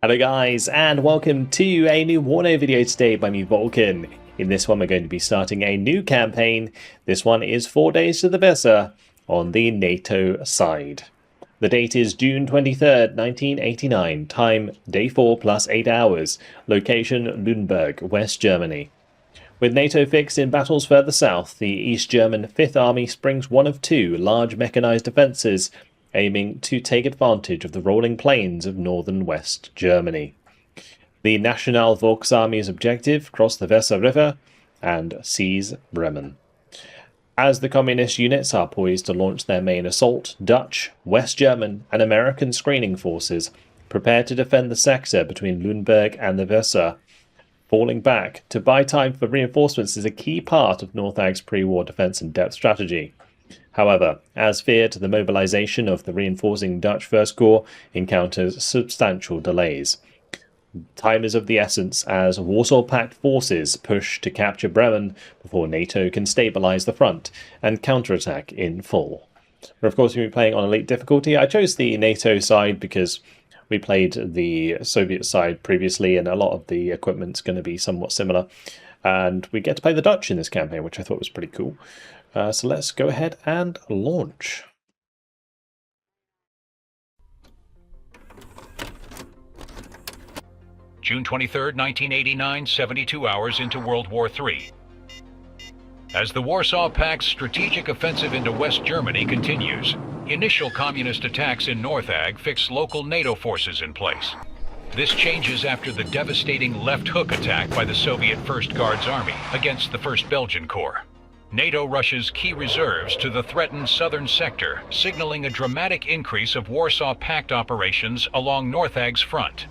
Hello guys, and welcome to a new WARNO video today by me, Vulcan. In this one we're going to be starting a new campaign. This one is 4 days to the Weser on the NATO side. The date is June 23rd, 1989. Time, day 4 plus 8 hours. Location, LUNEBURG, West Germany. With NATO fixed in battles further south, the East German 5th Army springs one of two large mechanized defences, aiming to take advantage of the rolling plains of northern West Germany. The National Volksarmy's objective: cross the Weser River and seize Bremen. As the communist units are poised to launch their main assault, Dutch, West German and American screening forces prepare to defend the sector between LUNEBURG and the Weser. Falling back to buy time for reinforcements is a key part of Northag's pre-war defence and depth strategy. However, as feared, the mobilization of the reinforcing Dutch First Corps encounters substantial delays. Time is of the essence as Warsaw Pact forces push to capture Bremen before NATO can stabilize the front and counterattack in full. But of course, we'll be playing on elite difficulty. I chose the NATO side because we played the Soviet side previously, and a lot of the equipment's going to be somewhat similar. And we get to play the Dutch in this campaign, which I thought was pretty cool. So let's go ahead and launch. June 23rd, 1989, 72 hours into World War III. As the Warsaw Pact's strategic offensive into West Germany continues, initial communist attacks in Northag fix local NATO forces in place. This changes after the devastating left hook attack by the Soviet 1st Guards Army against the 1st Belgian Corps. NATO rushes key reserves to the threatened southern sector, signaling a dramatic increase of Warsaw Pact operations along Northag's front.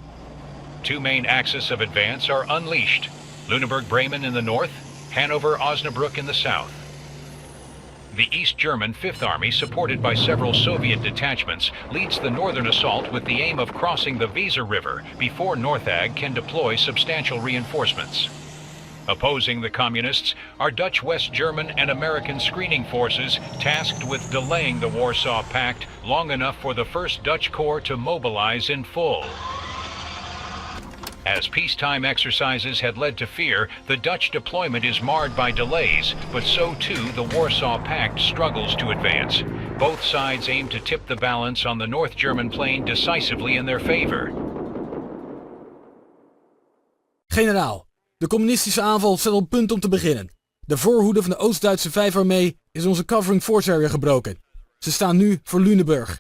Two main axes of advance are unleashed: Lüneburg-Bremen in the north, Hanover-Osnabrück in the south. The East German 5th Army, supported by several Soviet detachments, leads the northern assault with the aim of crossing the Weser River before Northag can deploy substantial reinforcements. Opposing the Communists are Dutch, West German and American screening forces tasked with delaying the Warsaw Pact long enough for the 1st Dutch Corps to mobilize in full. As peacetime exercises had led to fear, the Dutch deployment is marred by delays, but so too the Warsaw Pact struggles to advance. Both sides aim to tip the balance on the North German plain decisively in their favor. Generaal, de communistische aanval staat op punt om te beginnen. De voorhoede van de Oost-Duitse 5 Armee is onze covering force area gebroken. Ze staan nu voor Lüneburg.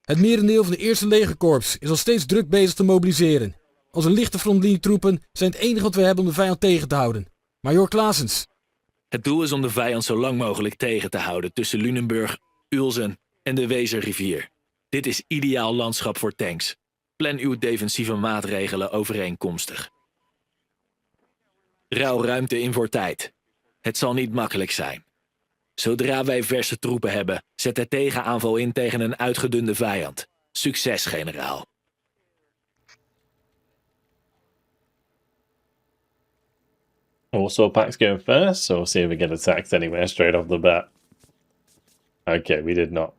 Het merendeel van de eerste legerkorps is al steeds druk bezig te mobiliseren. Onze lichte frontlinietroepen zijn het enige wat we hebben om de vijand tegen te houden. Major Claessens. Het doel is om de vijand zo lang mogelijk tegen te houden tussen Lüneburg, Ulsen en de Weserrivier. Dit is ideaal landschap voor tanks. Plan uw defensieve maatregelen overeenkomstig. Ruil ruimte in voor tijd. Het zal niet makkelijk zijn. Zodra wij verse troepen hebben, zet de tegenaanval in tegen een uitgedunde vijand. Succes, generaal. Warsaw Pact's going first, so we'll see if we get attacked anywhere straight off the bat. Okay, we did not.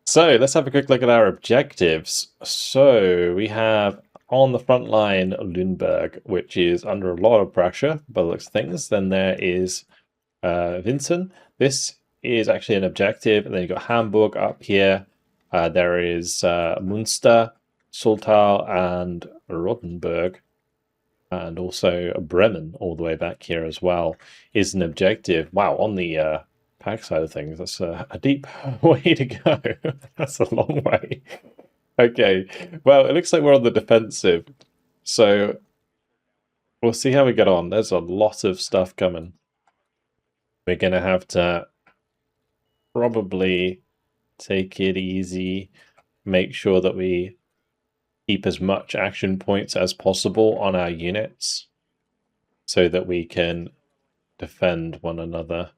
So let's have a quick look at our objectives. So we have on the front line LUNEBURG, which is under a lot of pressure by the looks of things. Then there is Vincent. This is actually an objective. And then you've got Hamburg up here. There is Münster, Soltau, and Rothenburg. And also Bremen all the way back here as well is an objective. Wow, on the pack side of things, that's a deep way to go. That's a long way. Okay, well, it looks like we're on the defensive. So we'll see how we get on. There's a lot of stuff coming. We're going to have to probably take it easy, make sure that we keep as much action points as possible on our units so that we can defend one another.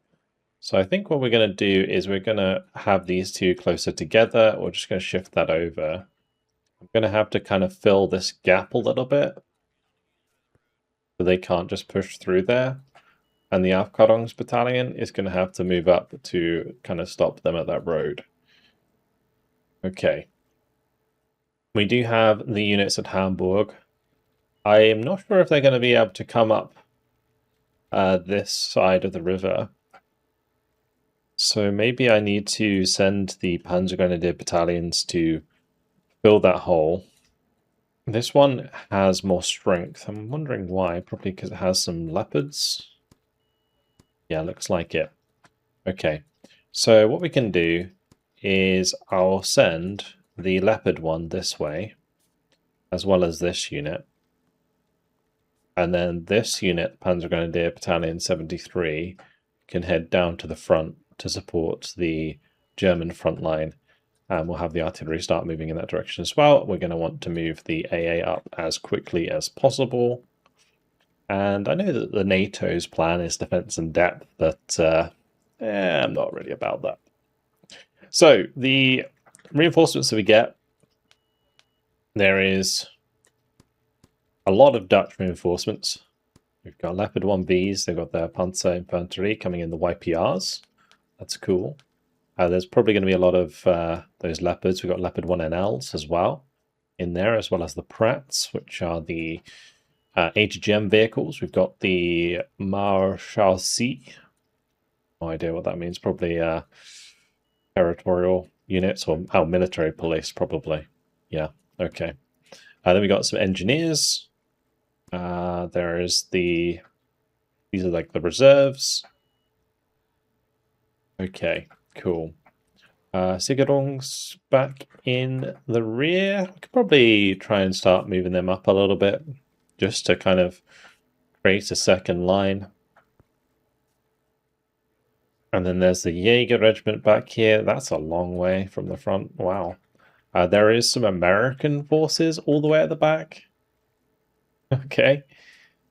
So I think what we're going to do is we're going to have these two closer together. We're just going to shift that over. I'm going to have to kind of fill this gap a little bit so they can't just push through there. And the Aufklärungs battalion is going to have to move up to kind of stop them at that road. Okay. We do have the units at Hamburg. I am not sure if they're going to be able to come up this side of the river. So maybe I need to send the Panzergrenadier battalions to fill that hole. This one has more strength. I'm wondering why. Probably because it has some leopards. Yeah, looks like it. Okay, so what we can do is I'll send the leopard one this way, as well as this unit. And then this unit, Panzergrenadier Battalion 73, can head down to the front to support the German front line. And we'll have the artillery start moving in that direction as well. We're going to want to move the AA up as quickly as possible. And I know that the NATO's plan is defense in depth, but I'm not really about that. So the reinforcements that we get, there is a lot of Dutch reinforcements. We've got Leopard 1Bs, they've got their Panzer Infanterie coming in the YPRs. That's cool. There's probably going to be a lot of those Leopards. We've got Leopard 1NLs as well in there, as well as the Prats, which are the HGM vehicles. We've got the Marshalsea. No idea what that means. Probably territorial units or military police, probably. Yeah, okay. Then we got some engineers. There is these are like the reserves. Okay, cool. Sigerungs back in the rear. We could probably try and start moving them up a little bit, just to kind of create a second line. And then there's the Jaeger regiment back here. That's a long way from the front. Wow. There is some American forces all the way at the back. Okay.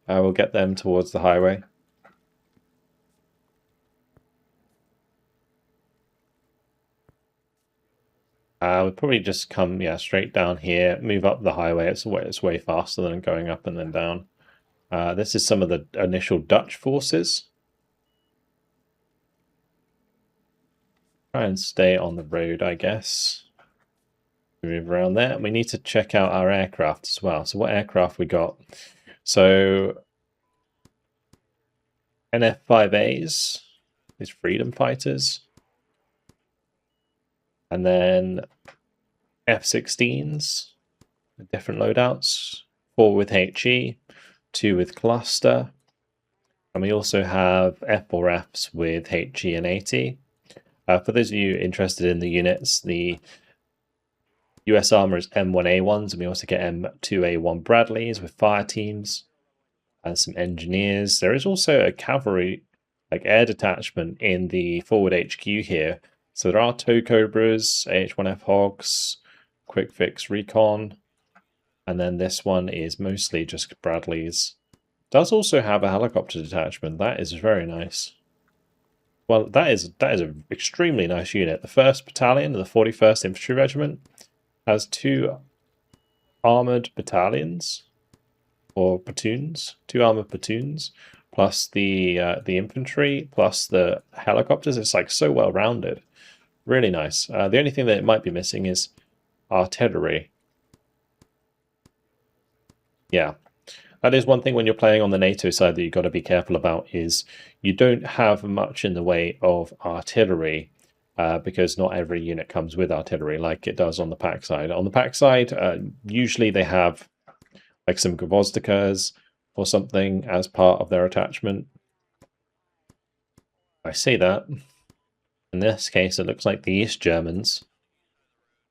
We'll get them towards the highway. We'll probably just come, straight down here, move up the highway. It's way faster than going up and then down. This is some of the initial Dutch forces. Try and stay on the road, I guess. Move around there. We need to check out our aircraft as well. So what aircraft we got? So NF5As, these freedom fighters. And then F-16s, different loadouts, 4 with HE, 2 with cluster. And we also have F4Fs with HE and AT. For those of you interested in the units, the US Armor is M1A1s, and we also get M2A1 Bradleys with fire teams and some engineers. There is also a cavalry, like air detachment in the forward HQ here. So there are tow Cobras, AH-1F Hogs, Quick Fix Recon, and then this one is mostly just Bradleys. Does also have a helicopter detachment. That is very nice. Well, that is an extremely nice unit. The 1st Battalion of the 41st Infantry Regiment has 2 armored battalions or platoons, 2 armored platoons, plus the infantry, plus the helicopters. It's like so well rounded. Really nice. The only thing that it might be missing is artillery. Yeah, that is one thing when you're playing on the NATO side that you've got to be careful about, is you don't have much in the way of artillery because not every unit comes with artillery like it does on the PaK side. On the PaK side, usually they have like some Gvozdikas or something as part of their attachment. I say that. In this case, it looks like the East Germans,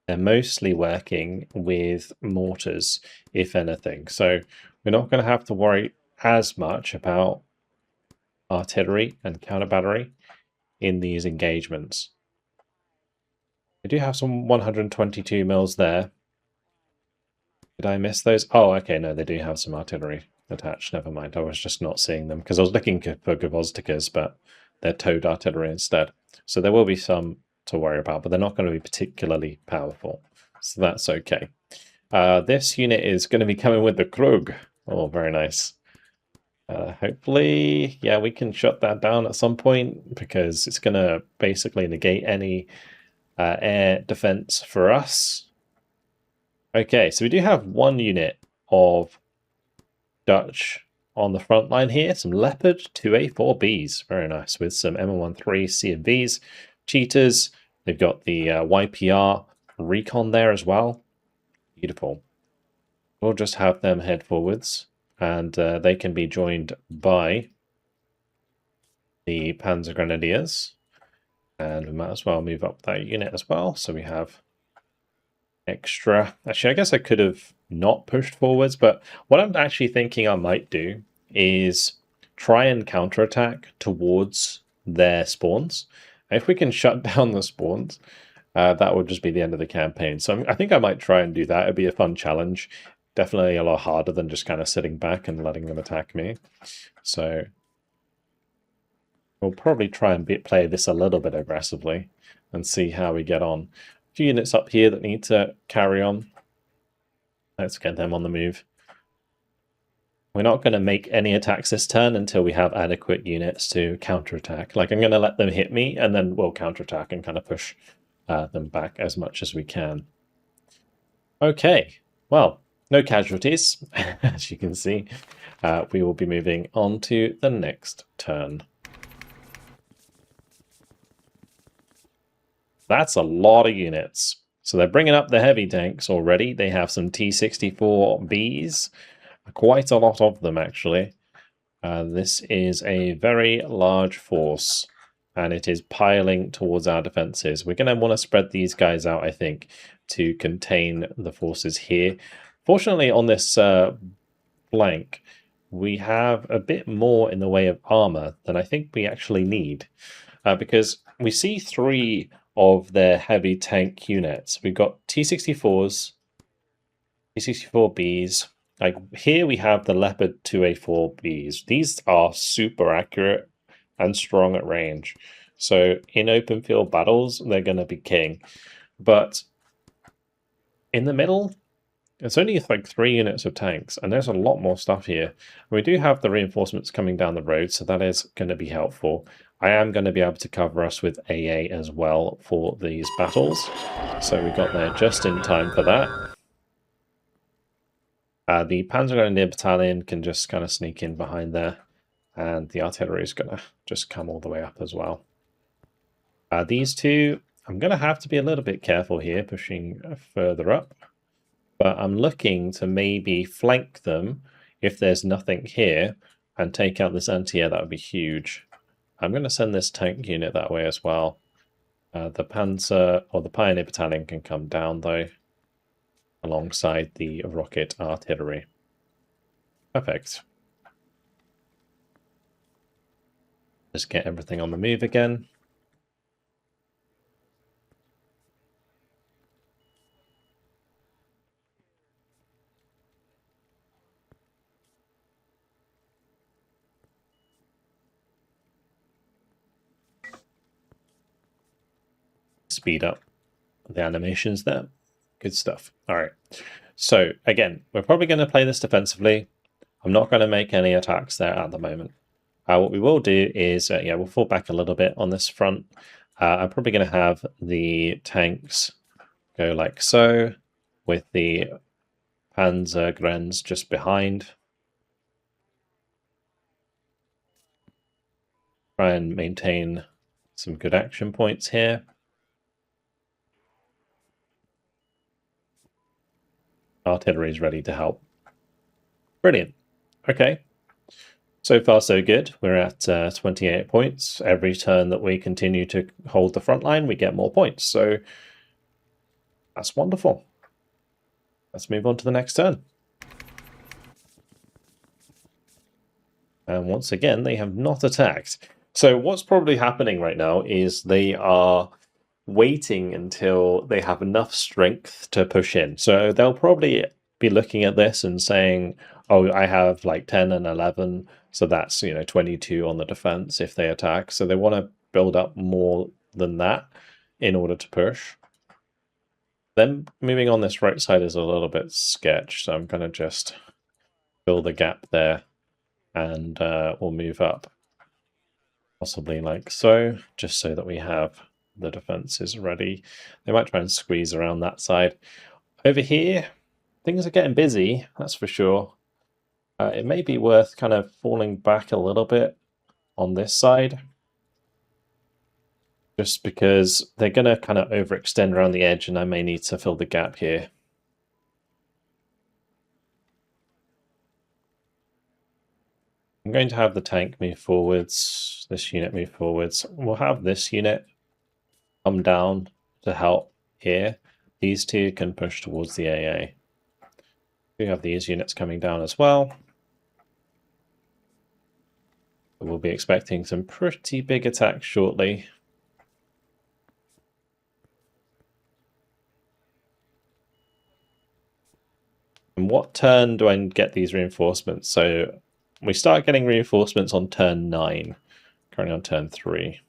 they're mostly working with mortars, if anything. So we're not going to have to worry as much about artillery and counter battery in these engagements. We do have some 122 mils there. Did I miss those? Oh, okay, no, they do have some artillery attached. Never mind, I was just not seeing them because I was looking for Gvozdikas, but they're towed artillery instead. So there will be some to worry about, but they're not going to be particularly powerful. So that's okay. This unit is going to be coming with the Krug. Oh, very nice. Hopefully, yeah, we can shut that down at some point because it's going to basically negate any air defense for us. Okay, so we do have one unit of Dutch on the front line here. Some Leopard 2A4Bs. Very nice. With some M13 C&Vs. Cheetahs. They've got the YPR Recon there as well. Beautiful. We'll just have them head forwards. And they can be joined by the Panzer Grenadiers. And we might as well move up that unit as well. So we have extra. Actually, I guess I could have not pushed forwards, but what I'm actually thinking I might do is try and counterattack towards their spawns. If we can shut down the spawns, that would just be the end of the campaign. So I think I might try and do that. It'd be a fun challenge. Definitely a lot harder than just kind of sitting back and letting them attack me. So we'll probably try and play this a little bit aggressively and see how we get on. A few units up here that need to carry on. Let's get them on the move. We're not going to make any attacks this turn until we have adequate units to counterattack. Like, I'm going to let them hit me, and then we'll counterattack and kind of push them back as much as we can. Okay, well, no casualties, as you can see. We will be moving on to the next turn. That's a lot of units. So they're bringing up the heavy tanks already. They have some T-64Bs. Quite a lot of them, actually. This is a very large force, and it is piling towards our defenses. We're going to want to spread these guys out, I think, to contain the forces here. Fortunately, on this flank, we have a bit more in the way of armor than I think we actually need, because we see 3 of their heavy tank units. We've got T-64s, T-64Bs. Like here we have the Leopard 2A4Bs. These are super accurate and strong at range. So in open field battles, they're going to be king. But in the middle, it's only like 3 units of tanks, and there's a lot more stuff here. We do have the reinforcements coming down the road, so that is going to be helpful. I am going to be able to cover us with AA as well for these battles. So we got there just in time for that. The Panzer Grenadier Battalion can just kind of sneak in behind there, and the artillery is going to just come all the way up as well. These two, I'm going to have to be a little bit careful here, pushing further up, but I'm looking to maybe flank them if there's nothing here and take out this anti-air. That would be huge. I'm going to send this tank unit that way as well. The Panzer or the Pioneer Battalion can come down though, alongside the rocket artillery. Perfect. Just get everything on the move again. Speed up the animations there. Good stuff. All right. So again, we're probably going to play this defensively. I'm not going to make any attacks there at the moment. What we will do is, we'll fall back a little bit on this front. I'm probably going to have the tanks go like so, with the Panzer Grens just behind. Try and maintain some good action points here. Artillery is ready to help. Brilliant. Okay. So far, so good. We're at 28 points. Every turn that we continue to hold the front line, we get more points. So that's wonderful. Let's move on to the next turn. And once again, they have not attacked. So what's probably happening right now is they are waiting until they have enough strength to push in. So they'll probably be looking at this and saying, oh, I have like 10 and 11, so that's 22 on the defense if they attack. So they want to build up more than that in order to push. Then moving on this right side is a little bit sketch, so I'm going to just fill the gap there, and we'll move up possibly like so, just so that we have the defense is ready. They might try and squeeze around that side. Over here, things are getting busy, that's for sure. It may be worth kind of falling back a little bit on this side, just because they're going to kind of overextend around the edge and I may need to fill the gap here. I'm going to have the tank move forwards, this unit move forwards. We'll have this unit come down to help here. These two can push towards the AA. We have these units coming down as well. We'll be expecting some pretty big attacks shortly. And what turn do I get these reinforcements? So we start getting reinforcements on turn 9, currently on turn 3.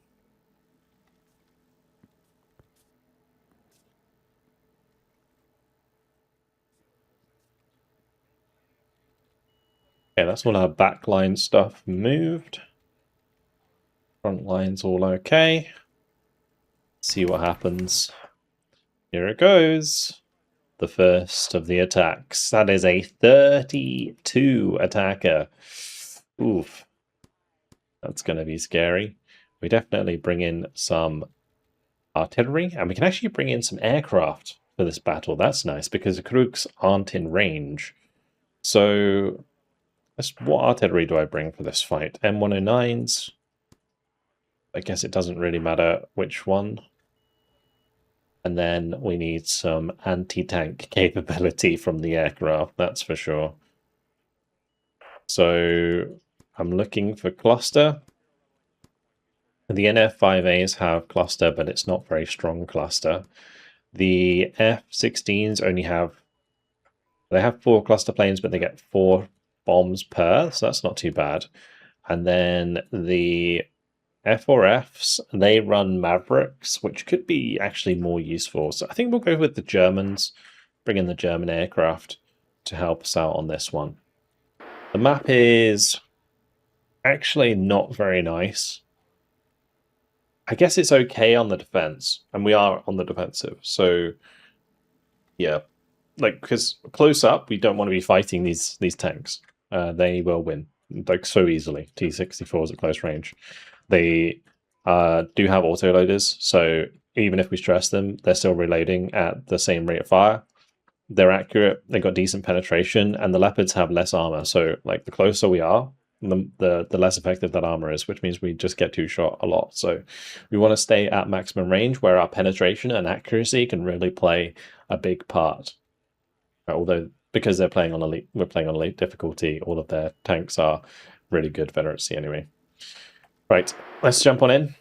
Okay, that's all our backline stuff moved. Front line's all okay. See what happens. Here it goes. The first of the attacks. That is a 32 attacker. Oof. That's going to be scary. We definitely bring in some artillery, and we can actually bring in some aircraft for this battle. That's nice, because the Krugs aren't in range. So, what artillery do I bring for this fight? M109s? I guess it doesn't really matter which one. And then we need some anti-tank capability from the aircraft, that's for sure. So I'm looking for cluster. The NF5As have cluster, but it's not very strong cluster. The F-16s only have... They have 4 cluster planes, but they get 4 bombs per, so that's not too bad. And then the F4Fs, they run Mavericks, which could be actually more useful. So I think we'll go with the Germans, bring in the German aircraft to help us out on this one. The map is actually not very nice. I guess it's okay on the defense, and we are on the defensive. So yeah, like, because close up, we don't want to be fighting these tanks. They will win like so easily. T-64s at close range. They do have autoloaders, so even if we stress them, they're still reloading at the same rate of fire. They're accurate, they've got decent penetration, and the Leopards have less armor, so like the closer we are, the less effective that armor is, which means we just get two-shot a lot. So we want to stay at maximum range where our penetration and accuracy can really play a big part. Although, because they're playing on elite, we're playing on elite difficulty, all of their tanks are really good veterancy anyway. Right, let's jump on in,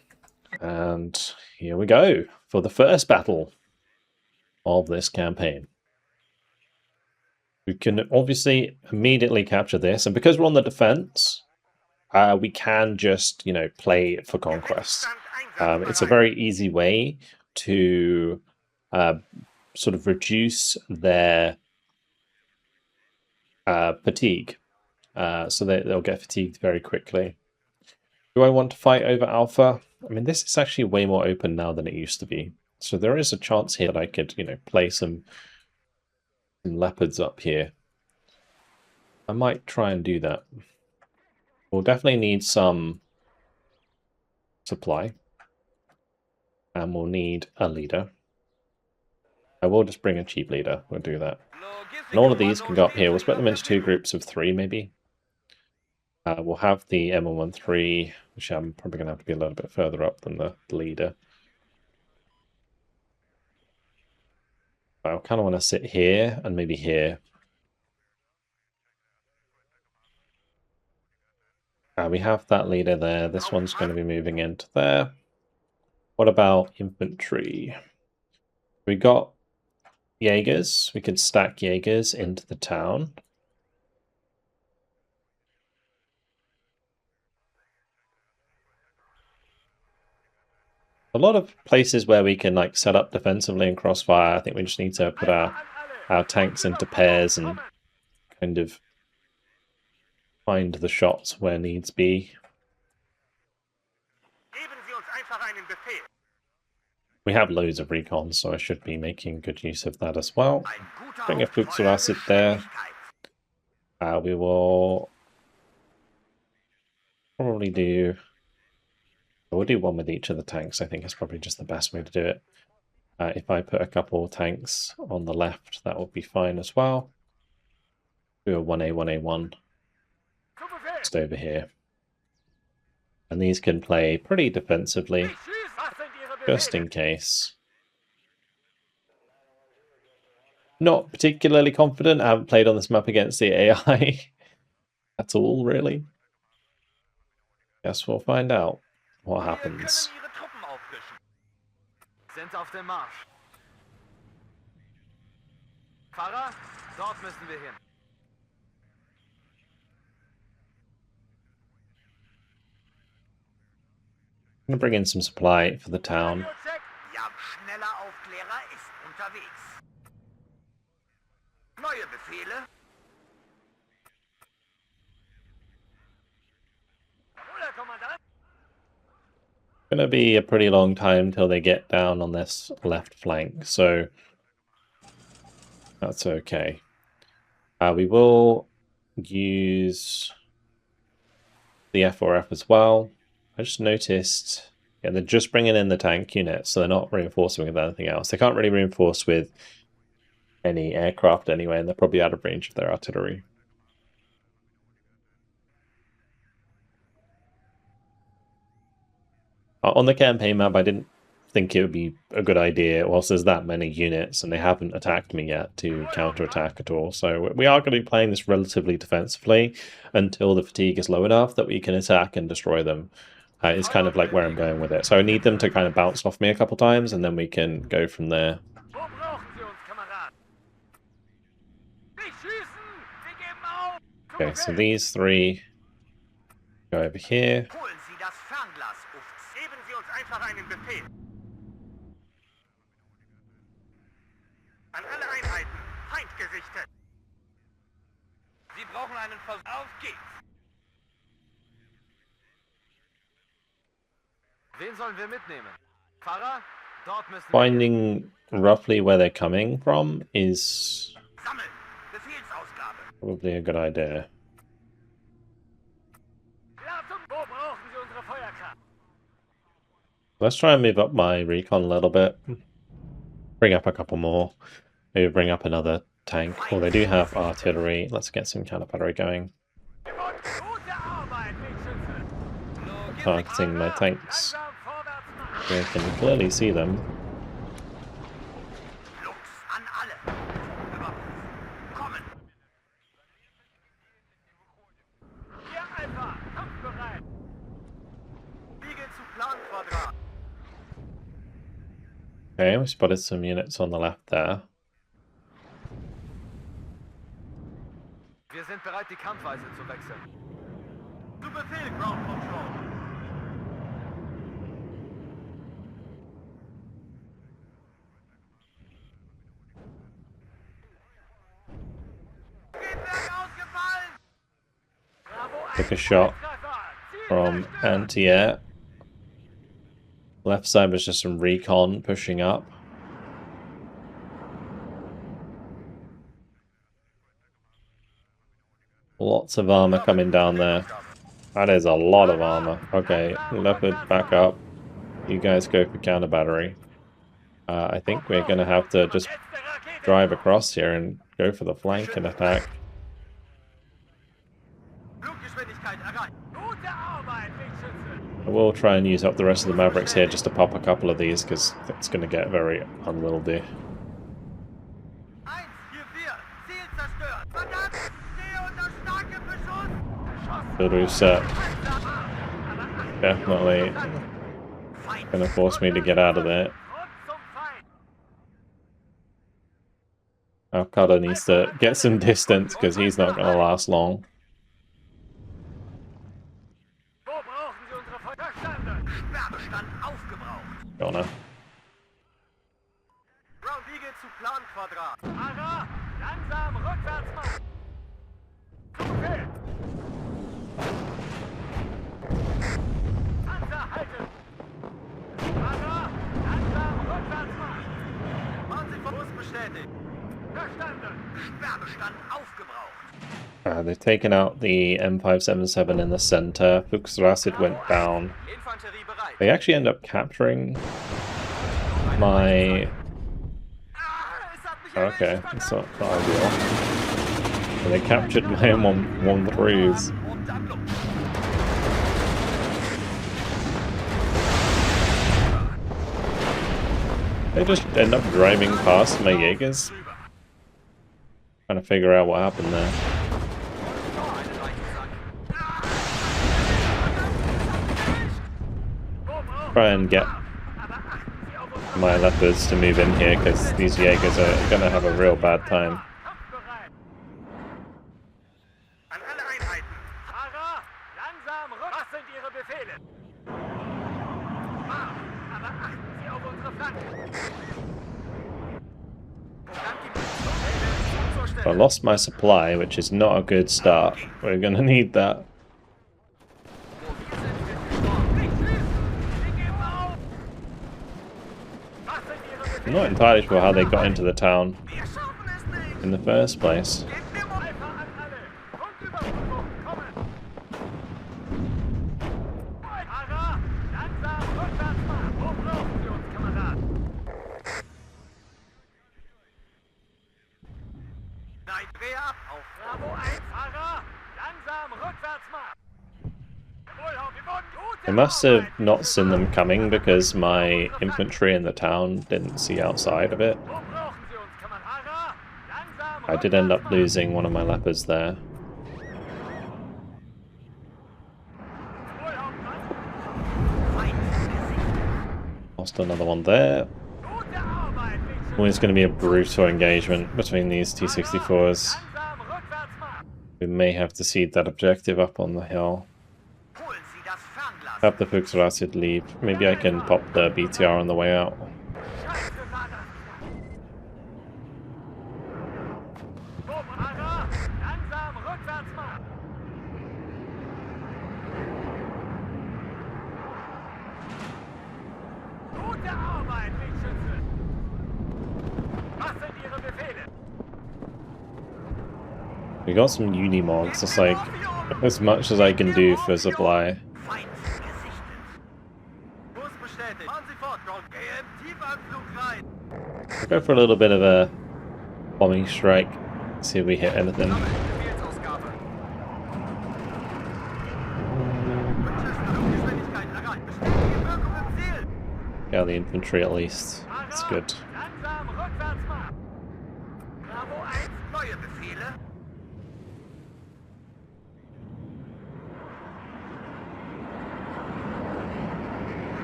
and here we go for the first battle of this campaign. We can obviously immediately capture this, and because we're on the defense, we can just, play for conquest. It's a very easy way to sort of reduce their fatigue, so they'll get fatigued very quickly. Do I want to fight over Alpha? I mean, this is actually way more open now than it used to be. So there is a chance here that I could, play some Leopards up here. I might try and do that. We'll definitely need some supply. And we'll need a leader. I will just bring a cheap leader. We'll do that. And all of these can go up here. We'll split them into 2 groups of 3, maybe. We'll have the M113, which I'm probably going to have to be a little bit further up than the leader. I kind of want to sit here and maybe here. We have that leader there. This one's going to be moving into there. What about infantry? We got Jaegers. We could stack Jaegers into the town. A lot of places where we can set up defensively and crossfire. I think we just need to put our tanks into pairs and kind of find the shots where needs be. We have loads of recon, so I should be making good use of that as well. Bring a Flugzeugacid there. We will probably do... We'll do one with each of the tanks. I think it's probably just the best way to do it. If I put a couple tanks on the left, that would be fine as well. Do a 1A, 1A1 just over here. And these can play pretty defensively, just in case. Not particularly confident. I haven't played on this map against the AI at all, really. Guess we'll find out what happens. Sind auf dem Marsch. Fahrer, dort müssen wir hin. I'm going to bring in some supply for the town. Ja, schneller Aufklärer ist unterwegs. Neue Befehle? Oder Kommandant? Going to be a pretty long time till they get down on this left flank, so that's okay. We will use the F4F as well. I just noticed, yeah, they're just bringing in the tank unit, so they're not reinforcing with anything else. They can't really reinforce with any aircraft anyway, and they're probably out of range of their artillery. On the campaign map, I didn't think it would be a good idea, whilst there's that many units, and they haven't attacked me yet, to counterattack at all. So we are going to be playing this relatively defensively until the fatigue is low enough that we can attack and destroy them. It's kind of like where I'm going with it. So I need them to kind of bounce off me a couple times, and then we can go from there. Okay, so these three go over here. An alle Einheiten, Feind gesichtet. Sie brauchen einen Versuch. Auf geht's. Wen sollen wir mitnehmen? Fahrer, dort müssen wir... Finding roughly where they're coming from is Sammeln. Befehlsausgabe. probably a good idea. Wo brauchen Sie unsere Feuerkraft? Let's try and move up my recon a little bit. Bring up a couple more. Maybe bring up another tank. Well, they do have artillery. Let's get some counter battery going. Targeting my tanks. We can clearly see them. Okay, we spotted some units on the left there. Wir sind bereit, die Kampfweise zu wechseln. Zu Befehl, Ground Control. Took a shot from anti-air. Left side was just some recon pushing up. Lots of armor coming down there. That is a lot of armor. Okay, Leopard, back up. You guys go for counter battery. I think we're going to have to just drive across here and go for the flank and attack. I will try and use up the rest of the Mavericks here just to pop a couple of these, because it's going to get very unwieldy. Field reset. Definitely going to force me to get out of there. Al-Qaeda needs to get some distance, because he's not going to last long. Gonna. They've taken out the M577 in the center. VulcanHDG went down. Infanterie bereit. They actually end up capturing my... Es hat mich Okay, erwischt, it's not ideal. And they captured my M113s. Und dann los. They just end up driving past my Jaegers. Trying to figure out what happened there. Try and get my leopards to move in here because these Jaegers are going to have a real bad time. Kampfbereit. An alle Einheiten. Fahrer, langsam rück. Was sind Ihre Befehle? Aber achten Sie auf unsere Flanken. I lost my supply, which is not a good start. We're going to need that. I'm not entirely sure how they got into the town in the first place. I must have not seen them coming because my infantry in the town didn't see outside of it. I did end up losing one of my leopards there. Lost another one there. Always going to be a brutal engagement between these T-64s. We may have to cede that objective up on the hill. Have the VulcanHDG leave. Maybe I can pop the BTR on the way out. We got some Unimogs. It's like as much as I can do for supply. We'll go for a little bit of a bombing strike. See if we hit anything. Yeah, the infantry at least. It's good.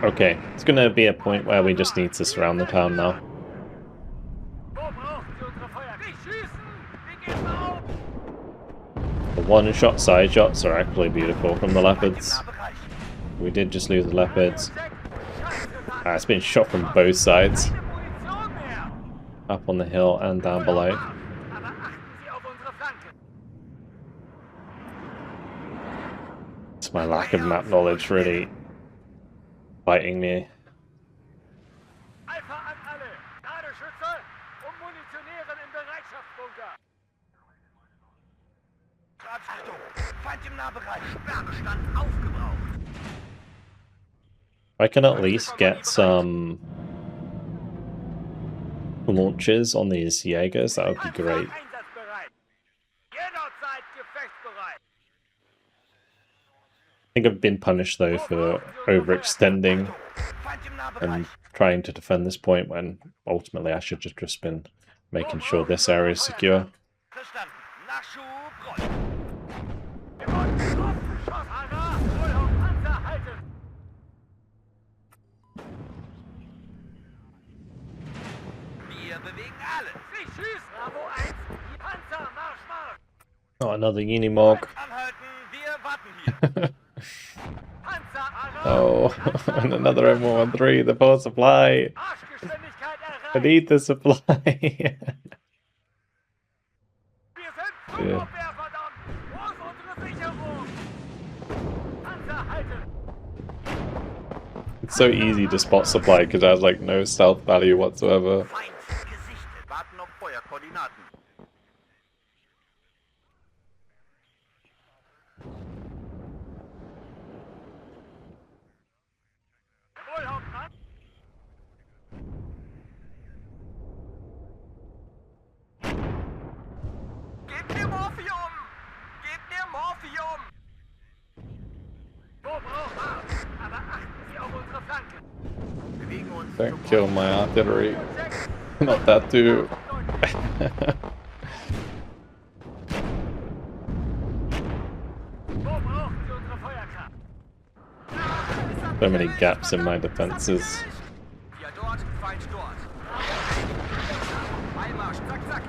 Okay, it's gonna be a point where we just need to surround the town now. The one-shot side shots are actually beautiful from the leopards. We did just lose the leopards. It's been shot from both sides. Up on the hill and down below. It's my lack of map knowledge really fighting me. I can at least get some launches on these Jaegers, that would be great. I think I've been punished though for overextending and trying to defend this point when ultimately I should have just been making sure this area is secure. Oh, another Unimog. Oh, and another M113, the poor supply. I need the supply. Yeah. It's so easy to spot supply because it has like no stealth value whatsoever. Don't kill my artillery. Not that too. So many gaps in my defenses. Wir dort, Feind dort. Einmarsch, zack, zack.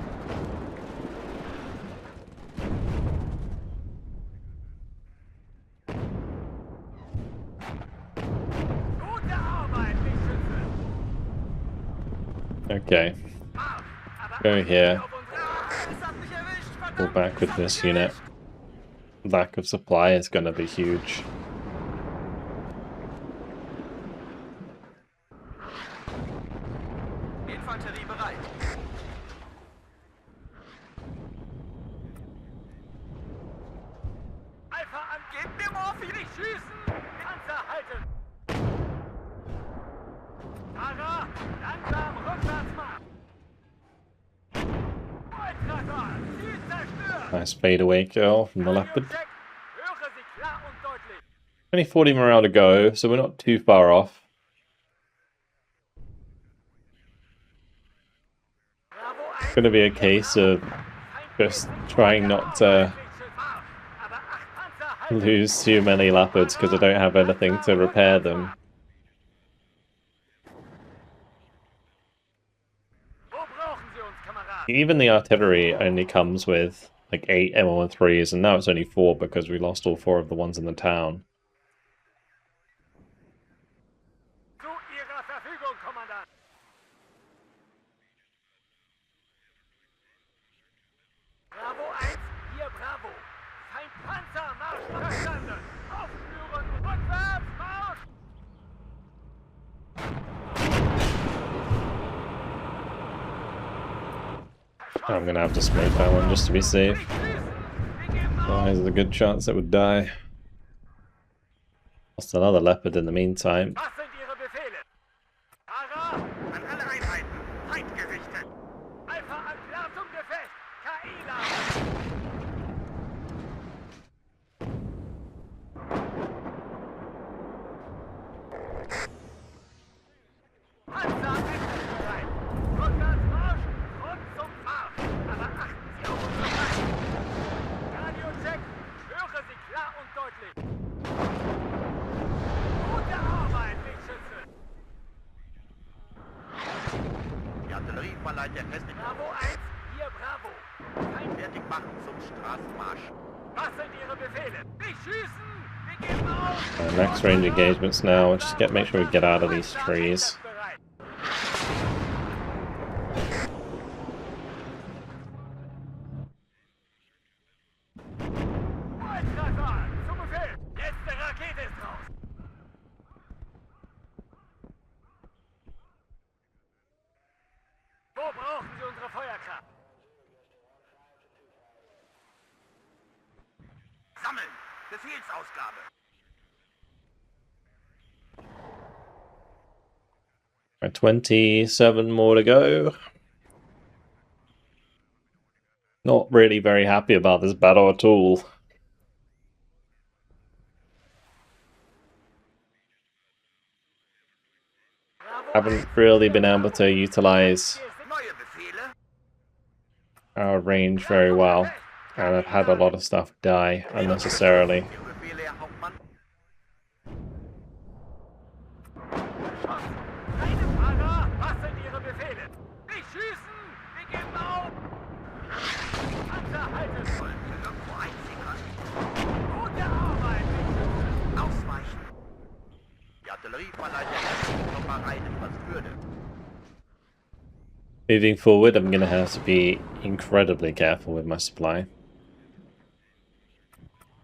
Gute Arbeit, Lichtschütze. Okay, go here. Go back with this unit. Lack of supply is going to be huge. Infanterie bereit. Alpha an, gebt mir Morphi, nicht schießen! Panzer halten! Fahrer, langsam Rückwärtsmarsch! Volltreffer, Ziel zerstört! Nice fadeaway kill from the leopard. Check, höre sie klar und deutlich! Only 40 morale to go, so we're not too far off. Bravo It's going to be a case of just trying not to aber 8 Panzer halten! lose too many leopards because I don't have anything to repair them. Wo brauchen Sie uns, Kameraden? Even the artillery only comes with like 8 M113s, and now it's only 4 because we lost all 4 of the ones in the town. Zu Ihrer Verfügung, Kommandant! Bravo 1, hier Bravo! Feind Panzer, Marsch verstanden! Aufführen, rückwärts, Marsch! I'm going to have to smoke that one just to be safe. Nicht schießen! Wir geben auf! There's a good chance it would die. Lost another leopard in the meantime. Was sind Ihre Befehle? Fahrer! An alle Einheiten! Feind gesichtet! Alpha an klar zum Gefecht! KI-Lager! Panzer einsatzbereit! Rückwärtsmarsch! Front zum Marsch! Aber achten Sie auf unsere Feinde! Radio-Check! Höre Sie klar und deutlich! Gute Arbeit, Lichtschütze! Die Artillerie verleiht der Festung Bravo 1, hier Bravo! Feind fertig machen zum Straßenmarsch. Was sind Ihre Befehle? Nicht schießen! Wir geben auf! Max range engagements now. We'll just make sure we get out of these trees. Volltreffer! Zum Befehl! Letzte Rakete ist raus! Wo brauchen Sie unsere Feuerkraft? Sammeln! Befehlsausgabe! Right, 27 more to go. Not really very happy about this battle at all. Haven't really been able to utilize Neue Befehle? our range very well, and I've had a lot of stuff die unnecessarily. Ihre Befehle, Herr Hauptmann? Keine Fahrer! Was sind Ihre Befehle? Nicht schießen! Wir geben auf! Panzer halten! Sollen wir irgendwo einsickern? Gute Arbeit, Lichtschütze! Ausweichen! Die Artillerie verleiht der Festung noch mal rein, was würde. Moving forward, I'm going to have to be incredibly careful with my supply.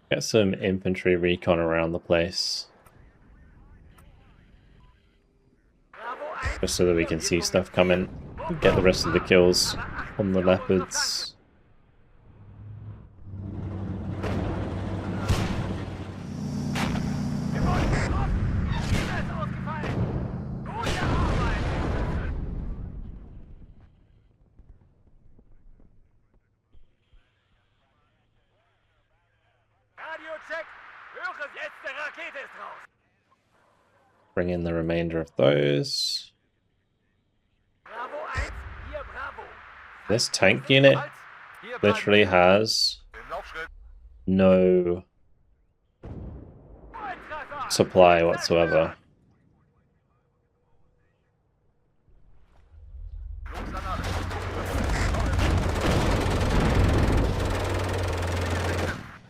Get some infantry recon around the place, Bravo 1, just so that we can see stuff coming. Get the rest of the kills on the leopards. wir wollen getroffen! Jeder ist ausgefallen! Gute Arbeit, Lichtschütze! Radio-Check! Höre, letzte Rakete ist raus! Bring in the remainder of those. This tank unit Hier bleiben literally wir. has Im Laufschritt. no Volltreffer. supply whatsoever. Los an alle.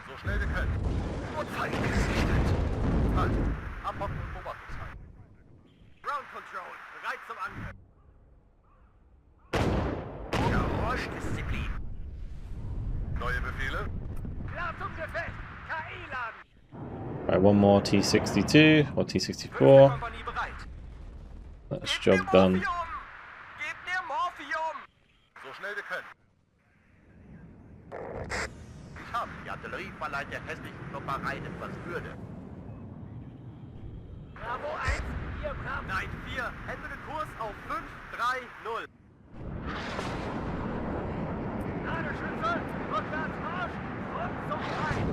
So schnell wir können. Und Feind gesichtet. Halt. Abhocken und Beobachtungshalten. Ground Control. Bereit zum Angriff. Geräuschdisziplin. Neue Befehle? Klar zum Gefecht. KI laden. Right, one more T62 or Fünfte T64. Kompanie bereit. That's job done. Gebt mir Morphium! So schnell wir können. Ich habe die Artillerie verleiht der hässlichen Klopperei etwas Würde. Bravo 1. Hier Bravo. Nein, 4. Ändere Kurs auf 5-3-0. Ladeschütze. Rückwärts Marsch. Und zum Feind.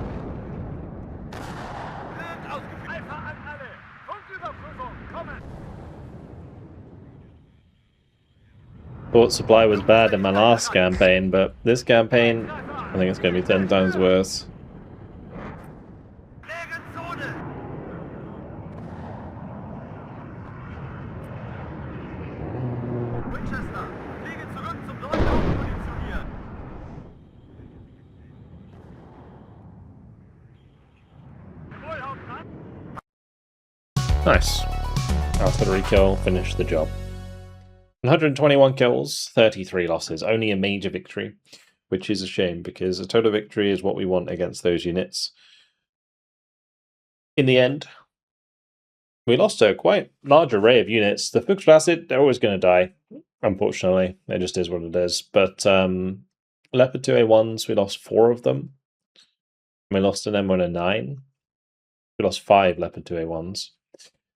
Wird ausgeführt. Alpha an alle. Funküberprüfung. Kommen. Thought supply was bad in my last campaign, but this campaign, I think it's going to be 10 times worse. Leeren Zone. Winchester, fliege zurück zum Nordhafen positionieren. Wohl, Hauptmann. Nice. Artillery kill, finished the job. 121 kills, 33 losses. Only a major victory, which is a shame because a total victory is what we want against those units. In the end, we lost a quite large array of units. The Fuchs Acid, they're always going to die, unfortunately. It just is what it is. But Leopard 2A1s, we lost 4 of them. We lost an M109. We lost 5 Leopard 2A1s.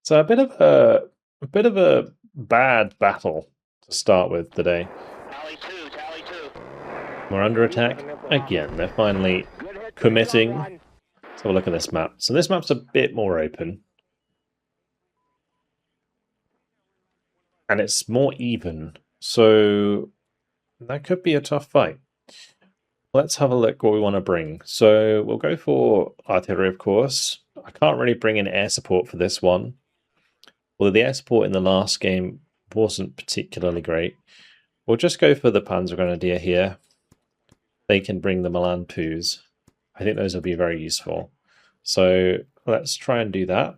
So a bit of a bad battle to start with today. Tally two. We're under attack again. They're finally committing. Let's have a look at this map. So this map's a bit more open. And it's more even. So that could be a tough fight. Let's have a look what we want to bring. So we'll go for artillery, of course. I can't really bring in air support for this one. Although the air support in the last game wasn't particularly great. We'll just go for the Panzer Grenadier here. They can bring the Milan Poos. I think those will be very useful. So let's try and do that.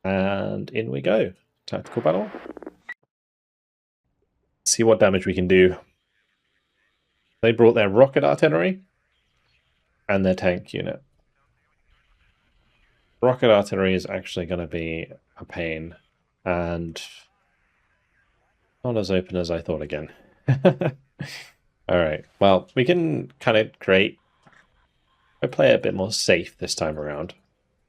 And in we go. Tactical battle. See what damage we can do. They brought their rocket artillery and their tank unit. Rocket artillery is actually going to be a pain and not as open as I thought again. Alright, well, we can kind of create... I play a bit more safe this time around.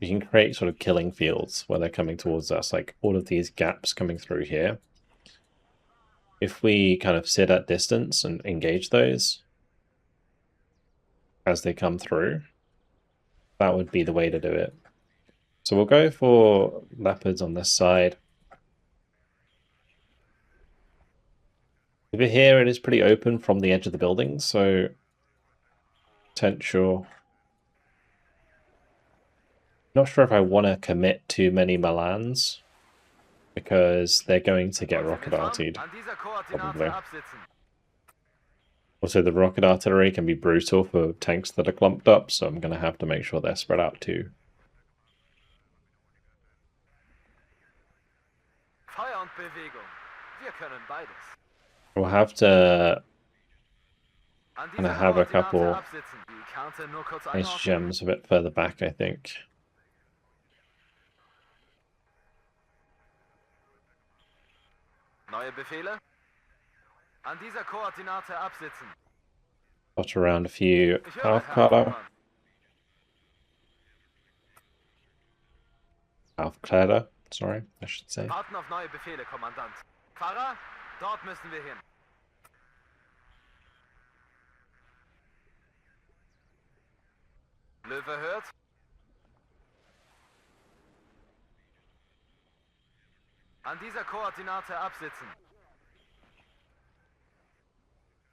We can create sort of killing fields where they're coming towards us, like all of these gaps coming through here. If we kind of sit at distance and engage those as they come through, that would be the way to do it. So we'll go for leopards on this side. Over here it is pretty open from the edge of the building, so potential. Not sure if I want to commit too many Milans because they're going to get rocket artillered. Probably. Also, the rocket artillery can be brutal for tanks that are clumped up, so I'm going to have to make sure they're spread out too. Feuer und Bewegung. Wir können beides. We'll have to An kind of dieser have a Koordinate couple absitzen. Die Karte nur kurz nice einordnen. gems a bit further back, I think. Neue Befehle? An dieser Koordinate absitzen. Dot around a few Ich höre, Herr Aufkleider. Hauptmann. Aufkleider, sorry, I should say. Warten auf neue Befehle, Kommandant. Fahrer, dort müssen wir hin. Löwe hört. An dieser Koordinate absitzen.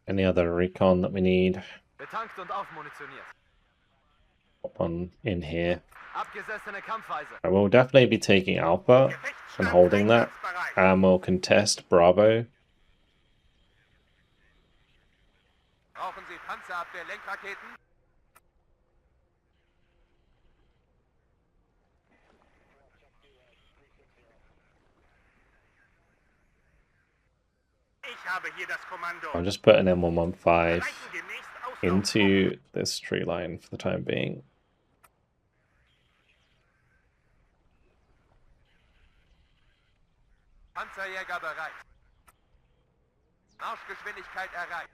Any other recon that we need? Betankt und aufmunitioniert. Pop one in here. Abgesessene Kampfweise. I will definitely be taking Alpha and holding that, and we'll contest Bravo. Brauchen Sie Panzerabwehr-Lenkraketen? Ich habe hier das Kommando. I'll just put an M115 Erreichen demnächst Auslauf. into this tree line for the time being. Panzerjäger bereit. Marschgeschwindigkeit erreicht.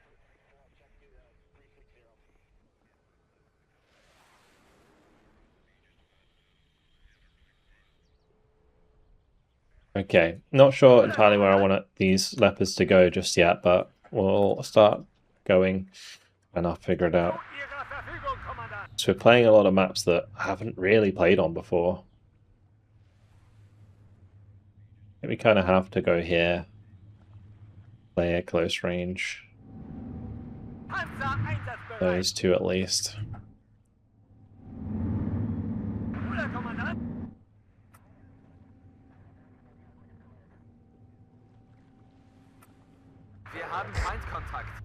Okay, not sure entirely where I want these leopards to go just yet, but we'll start going and I'll figure it out. Ihrer Verfügung, Kommandant. So we're playing a lot of maps that I haven't really played on before. I think we kind of have to go here. Play at close range. Panzer einsatzbereit. Those two at least. Bruder, Kommandant. Wir haben Feindkontakt.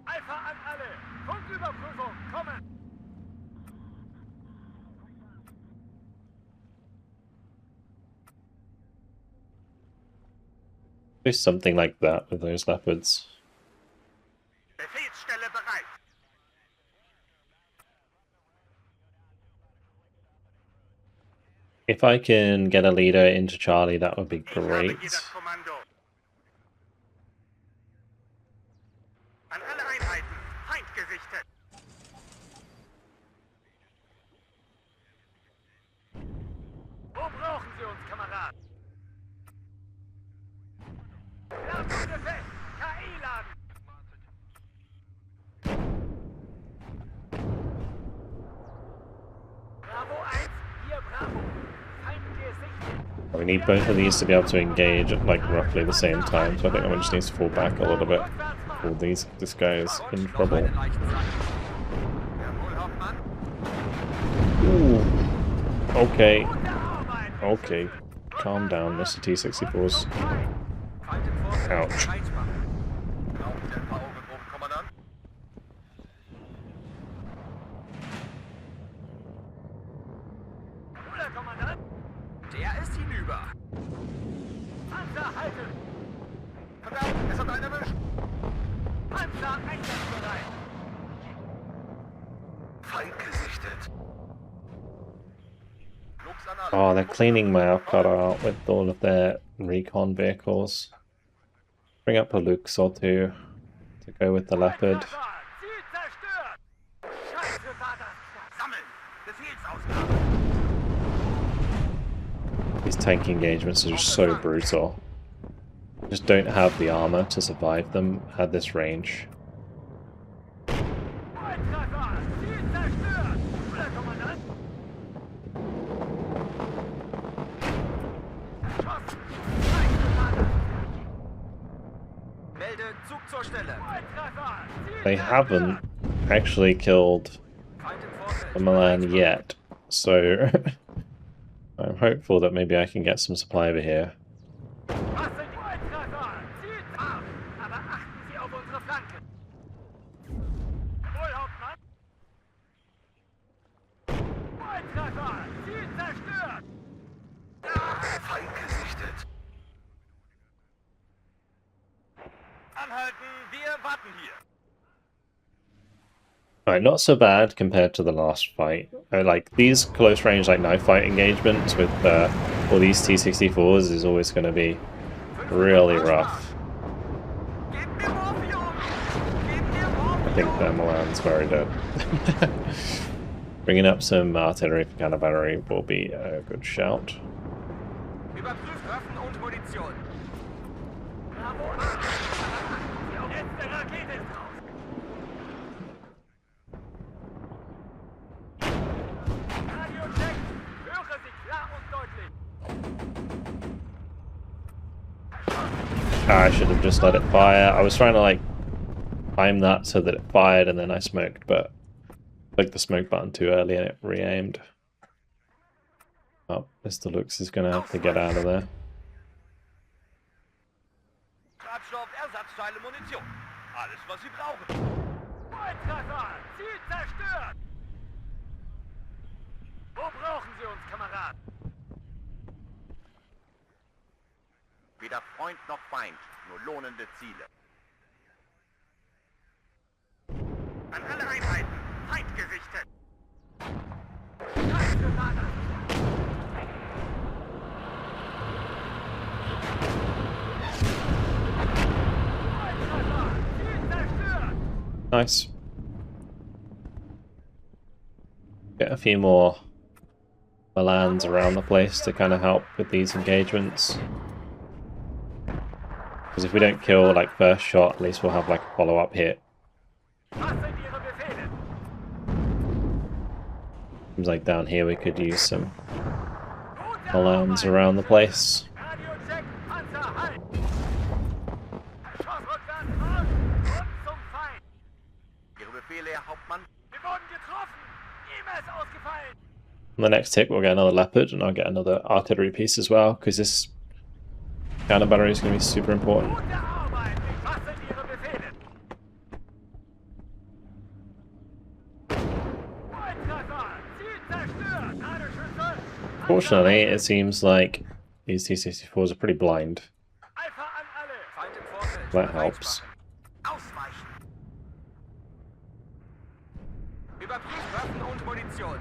Alpha an alle. Funküberprüfung. Kommen. Do something like that with those leopards. Befehlsstelle bereit. If I can get a leader into Charlie, that would be Ich habe great. hier das Kommando. An alle Einheiten. Feind gesichtet. Wo brauchen Sie uns, Kamerad? Ladung fest. KI laden. Bravo 1, hier Bravo. Feind gesichtet. We need both of these to be able to engage at like roughly the same time, so I think everyone just needs to fall back a little bit. Oh, this guy is in trouble. Jawohl, Hauptmann. Ooh. Okay. Okay. Calm down, Mr. T-64s. Ouch. Brauchen Sie ein paar Augenproben, Kommandant? Bruder, Kommandant. Der ist hinüber. Panzer halten. Verdammt, es hat einen erwischt. Panzer einsatzbereit. Feind gesichtet. Lux an alle. Oh, they're cleaning my Alcata out with all of their recon vehicles. Bring up a Lux or two to go with the Leopard. Treffer. Ziel zerstört. Scheiße war das knapp. Sammeln. Befehlsausgabe. These tank engagements are just so brutal. Just don't have the armor to survive them at this range. Volltreffer. Ziel zerstört. Bruder, Kommandant. Erschossen. Scheiße war das. Melde Zug zur Stelle. Volltreffer. Ziel They zerstört. haven't actually killed Feind im Vorfeld. the Milan yet, so I'm hopeful that maybe I can get some supply over here. Was sind Volltreffer? Ziel scharf. Aber achten Sie auf unsere Flanken. Wohl, Hauptmann. Volltreffer. Ziel zerstört. Feind gesichtet. Anhalten, wir warten hier. Alright, not so bad compared to the last fight. Like, these close range, like, knife fight engagements with all these T-64s is always going to be really rough. Gebt mir Morphium! Gebt mir Morphium! I think the Milan's very dead. Bringing up some artillery for cavalry will be a good shout. Überprüft Waffen und Munition. Bravo. Letzte Rakete ist raus. Radio-Check. Höre Sie klar und deutlich. I should have just let it fire. I was trying to like time that so that it fired and then I smoked, but I clicked the smoke button too early and it re-aimed. Oh, Mr. Lux is gonna have to get out of there. Treibstoff, Ersatzteile, Munition. Alles, was Sie brauchen. Volltreffer! Ziel zerstört! Wo brauchen Sie uns, Kameraden? Weder Freund noch Feind, nur lohnende Ziele. An alle Einheiten, Feind gerichtet. Volltreffer! Ziel zerstört! Nice. Get a few more Milans around the place to kind of help with these engagements. Because if we don't kill like first shot, at least we'll have like a follow-up hit. Was sind Ihre Befehle? Seems like down here we could use some Gute Milans Arbeit! around the place. Radio-Check, Panzer, halt! Schuss rückwärts, Marsch! Und zum Feind! Ihre Befehle, Herr Hauptmann? Wir wurden getroffen! E-Mail ist ausgefallen! On the next tick we'll get another Leopard and I'll get another artillery piece as well, because this counter battery is going to be super important. Gute Arbeit! Was sind Ihre Befehle? Volltreffer! Ziel zerstört! Ladeschüsse! Fortunately, it seems like these T-64s are pretty blind. Alpha an alle! Feind im Vorfeld! That helps. Ausweichen! Überprüft Waffen und Munition.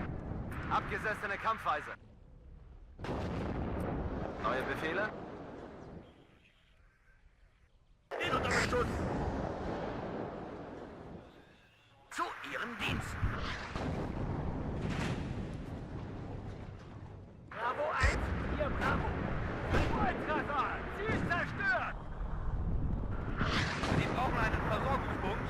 Abgesessene Kampfweise. Neue Befehle? In unter Beschuss! Zu Ihren Diensten! Bravo 1, hier Bravo. Volltreffer! Ziel zerstört! Sie brauchen einen Versorgungspunkt.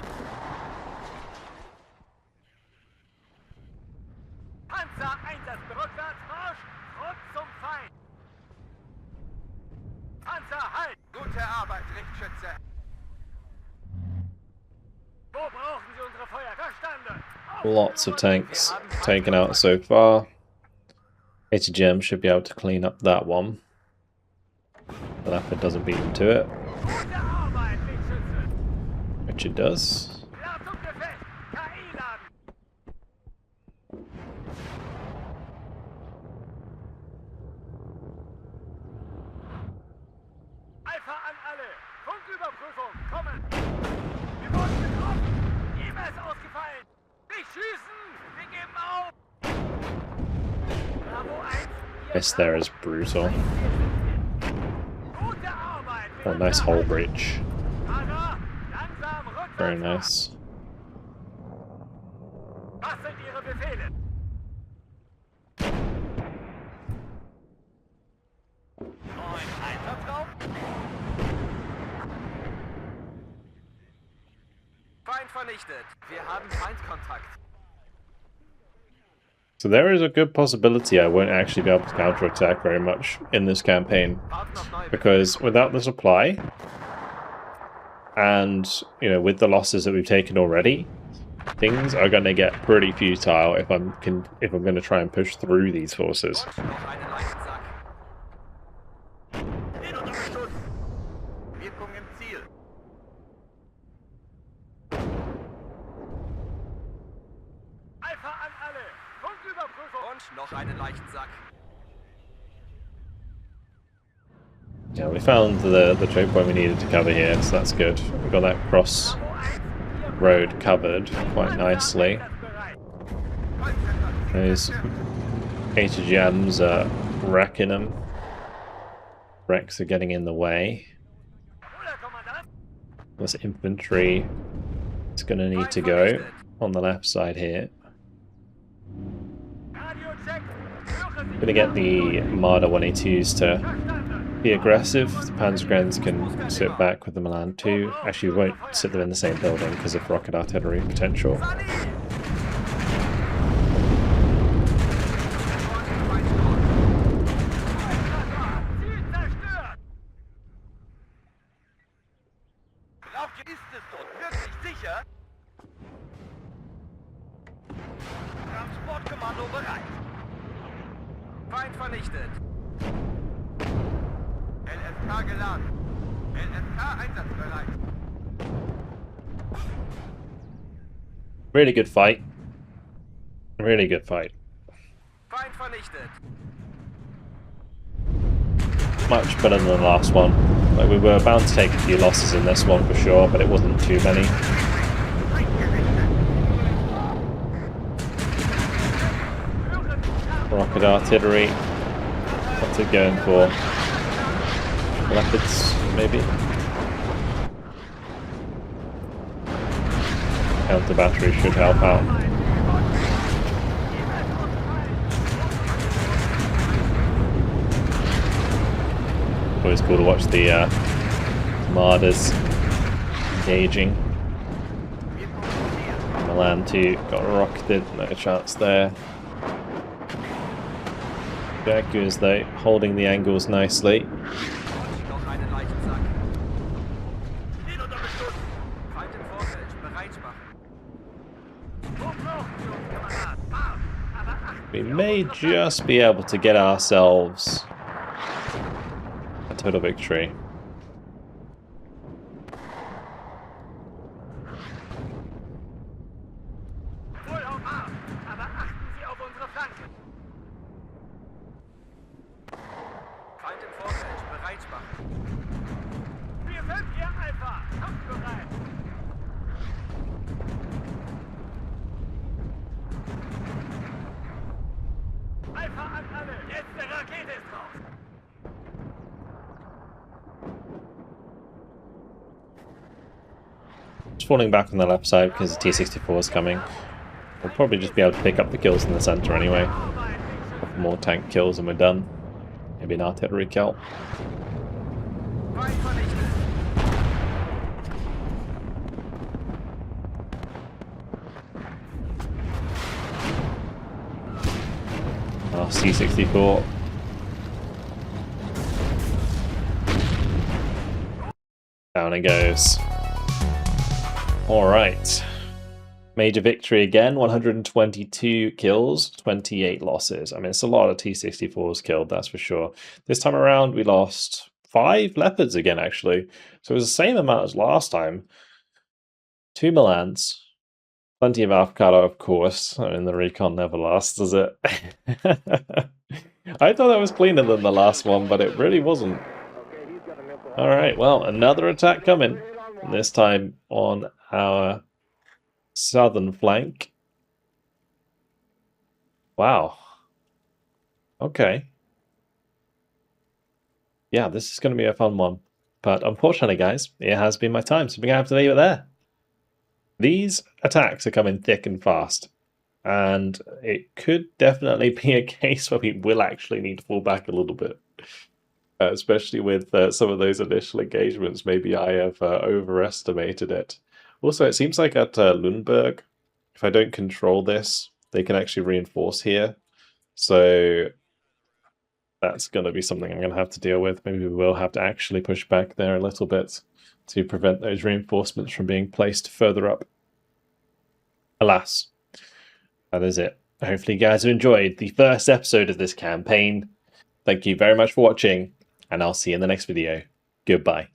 Panzer, Einsatz, rückwärts, Marsch! Und zum Feind! Panzer, halt! Gute Arbeit, Richtschütze. Wo brauchen Sie unsere Feuer? Verstanden! Lots of tanks taken out so far. HDGM should be able to clean up that one. The Leopard doesn't beat him to it, Gute Arbeit, Lichtschütze! which it does. Ladung Gefecht! KI laden! Alpha an alle! Funküberprüfung, kommen! Wir wurden getroffen! E-Mail ist ausgefallen! Nicht schießen! Wir geben auf! Bravo 1, hier This there is brutal. Gute Arbeit! Oh, nice hull breach. Fahrer, langsam rückwärts! Very nice. Was sind Ihre Befehle? Neun Einsatzraum. Feind vernichtet. Wir haben Feindkontakt. So there is a good possibility I won't actually be able to counterattack very much in this campaign, Warten auf neue because without the supply, and you know, with the losses that we've taken already, things are going to get pretty futile if I'm going to try and push through these forces. Noch einen leichten Sack. In unter Beschuss. Wirkung im Ziel. Alpha an alle! Funküberprüfung! Und noch einen leichten Sack. Yeah, we found the choke point we needed to cover here, so that's good. We got that cross Bravo 1, hier road covered quite nicely. Einsatzbereit. Those HGMs are wrecking them. Wrecks are getting in the way. Bruder Kommandant! This infantry is going to need to go on the left side here. Radio check! Going to get the Marder 182s to Verstanden! be aggressive. The Panzergrens can sit back with the Milan 2. Actually, we won't sit them in the same building because of rocket artillery potential. Ziel zerstört! Nordkommando bereit. Feind vernichtet. LFK geladen. LFK einsatzbereit. Really good fight. Really good fight. Feind vernichtet. Much better than the last one. Like, we were bound to take a few losses in this one for sure, but it wasn't too many. Rocket artillery. What's it going for? Leopards, maybe? Counter battery should help out. Always cool to watch the Armadas engaging. Milan 2 got rocketed, no chance there. Jaguars though, holding the angles nicely. Noch einen Leichensack. Ihn unter Beschuss. Feind im Vorfeld. Bereit machen. Wo brauchen Sie uns, Kamerad? Marsch! Aber achten We Sie auf may unsere just be able to get ourselves a total victory. Voll auf Marsch! Aber achten Sie auf unsere Flanken. Feind im Vorfeld. Bereit machen. Wir sind hier, Alpha. Kampfbereit. Alpha an alle. Letzte Rakete ist drauf. Just falling back on the left side because the T-64 is coming. We'll probably just be able to pick up the kills in the center anyway. A couple more tank kills and we're done. Maybe an artillery kill. Feind vernichtet. Oh, C-64. Down it goes. Alright. Major victory again, 122 kills, 28 losses. I mean, it's a lot of T-64s killed, that's for sure. This time around, we lost 5 Leopards again, actually. So it was the same amount as last time. 2 Milans. Plenty of avocado, of course. I mean, the recon never lasts, does it? I thought that was cleaner than the last one, but it really wasn't. Alright, well, another attack coming. This time on our southern flank. Wow. Okay. Yeah, this is going to be a fun one. But unfortunately, guys, it has been my time, so we're going to have to leave it there. These attacks are coming thick and fast. And it could definitely be a case where we will actually need to fall back a little bit. Especially with some of those initial engagements. Maybe I have overestimated it. Also, it seems like at LUNEBURG, if I don't control this, they can actually reinforce here. So that's going to be something I'm going to have to deal with. Maybe we will have to actually push back there a little bit to prevent those reinforcements from being placed further up. Alas, that is it. Hopefully you guys have enjoyed the first episode of this campaign. Thank you very much for watching, and I'll see you in the next video. Goodbye.